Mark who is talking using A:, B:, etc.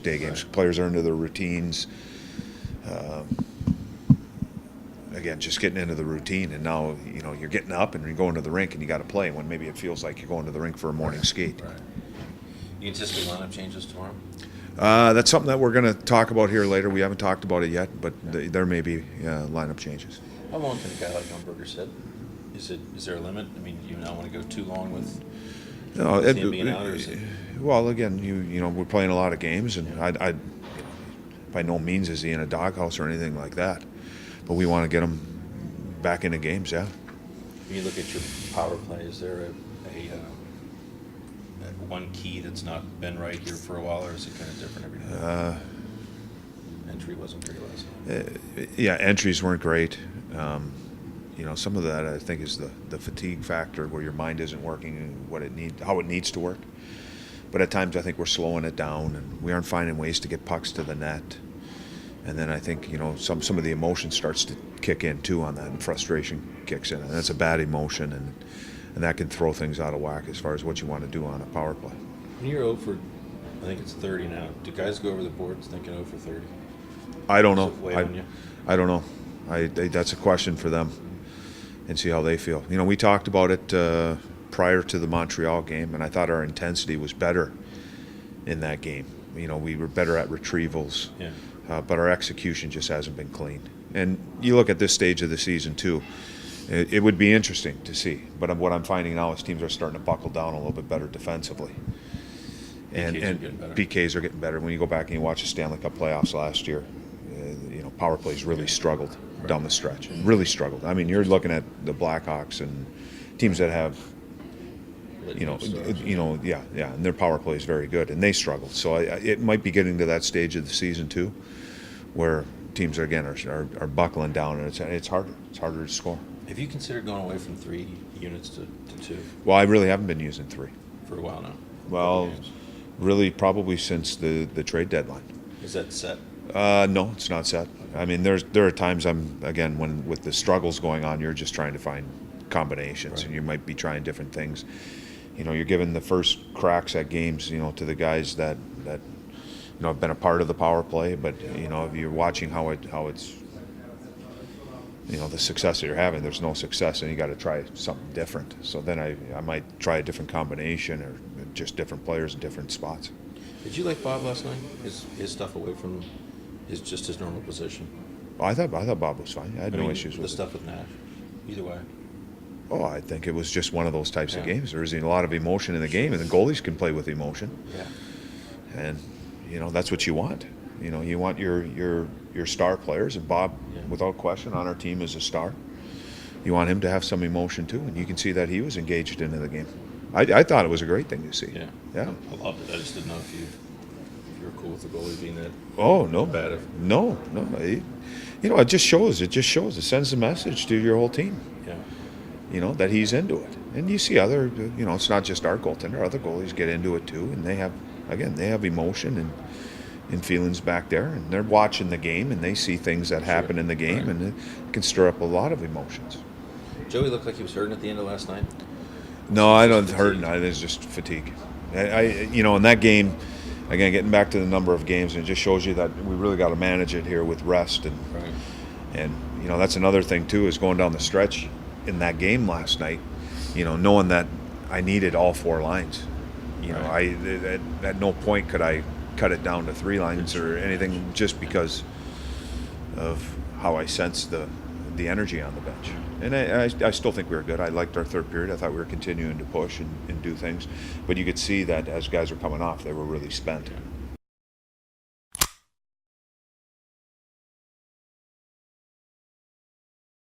A: day games. Players are into their routines. Again, just getting into the routine, and now you're getting up and you're going to the rink and you got to play when maybe it feels like you're going to the rink for a morning skate.
B: Right. You anticipate lineup changes tomorrow?
A: That's something that we're going to talk about here later. We haven't talked about it yet, but there may be lineup changes.
B: How long can a guy like Umberger sit? Is there a limit? I mean, do you not want to go too long with him being out? Or is it...
A: Well, again, we're playing a lot of games, and I by no means is he in a doghouse or anything like that. But we want to get him back into games, yeah.
B: When you look at your power play, is there a one key that's not been right here for a while, or is it kind of different every night? Entry wasn't great last night.
A: Yeah, entries weren't great. Some of that I think is the fatigue factor, where your mind isn't working how it needs to work. But at times I think we're slowing it down, and we aren't finding ways to get pucks to the net. And then I think some of the emotion starts to kick in too on that, and frustration kicks in, and that's a bad emotion, and that can throw things out of whack as far as what you want to do on a power play.
B: When you're 0 for, I think it's 30 now. Do guys go over the boards thinking 0 for 30?
A: I don't know.
B: I
A: don't know. That's a question for them, and see how they feel. We talked about it prior to the Montreal game, and I thought our intensity was better in that game. We were better at retrievals.
B: Yeah.
A: But our execution just hasn't been clean. And you look at this stage of the season too, it would be interesting to see. But what I'm finding now is teams are starting to buckle down a little bit better defensively. And PKs are getting better. When you go back and you watch the Stanley Cup playoffs last year, power plays really struggled down the stretch. Really struggled. I mean, you're looking at the Blackhawks and teams that have and their power play is very good, and they struggled. So it might be getting to that stage of the season too, where teams are buckling down, and it's harder. It's harder to score.
B: Have you considered going away from 3 units to 2?
A: Well, I really haven't been using 3
B: for a while now.
A: Well, really, probably since the trade deadline.
B: Is that set?
A: No, it's not set. I mean, there are times when with the struggles going on, you're just trying to find combinations, and you might be trying different things. You're giving the first cracks at games, to the guys that have been a part of the power play. But if you're watching how it's, the success that you're having, there's no success, and you got to try something different. So then I might try a different combination, or just different players in different spots.
B: Did you like Bob last night? His stuff away from his normal position.
A: I thought Bob was fine. I had no issues with
B: the stuff with Nash. Either way.
A: Oh, I think it was just one of those types of games. There's a lot of emotion in the game, and the goalies can play with emotion.
B: Yeah.
A: And that's what you want. You want your star players, and Bob, without question, on our team is a star. You want him to have some emotion too, and you can see that he was engaged into the game. I thought it was a great thing to see.
B: Yeah. I loved it. I just didn't know if you were cool with the goalie being that.
A: Oh no,
B: bad.
A: No. It just shows. It sends a message to your whole team.
B: Yeah.
A: That he's into it. And you see other, it's not just our goaltender, other goalies get into it too, and they have emotion and feelings back there, and they're watching the game, and they see things that happen in the game, and it can stir up a lot of emotions.
B: Joey looked like he was hurting at the end of last night.
A: No, I don't hurt. It's just fatigue. In that game, again, getting back to the number of games, and it just shows you that we really got to manage it here with rest, and that's another thing too, is going down the stretch in that game last night, knowing that I needed all 4 lines. At no point could I cut it down to 3 lines or anything, just because of how I sensed the energy on the bench. And I still think we were good. I liked our third period. I thought we were continuing to push and do things. But you could see that as guys were coming off, they were really spent.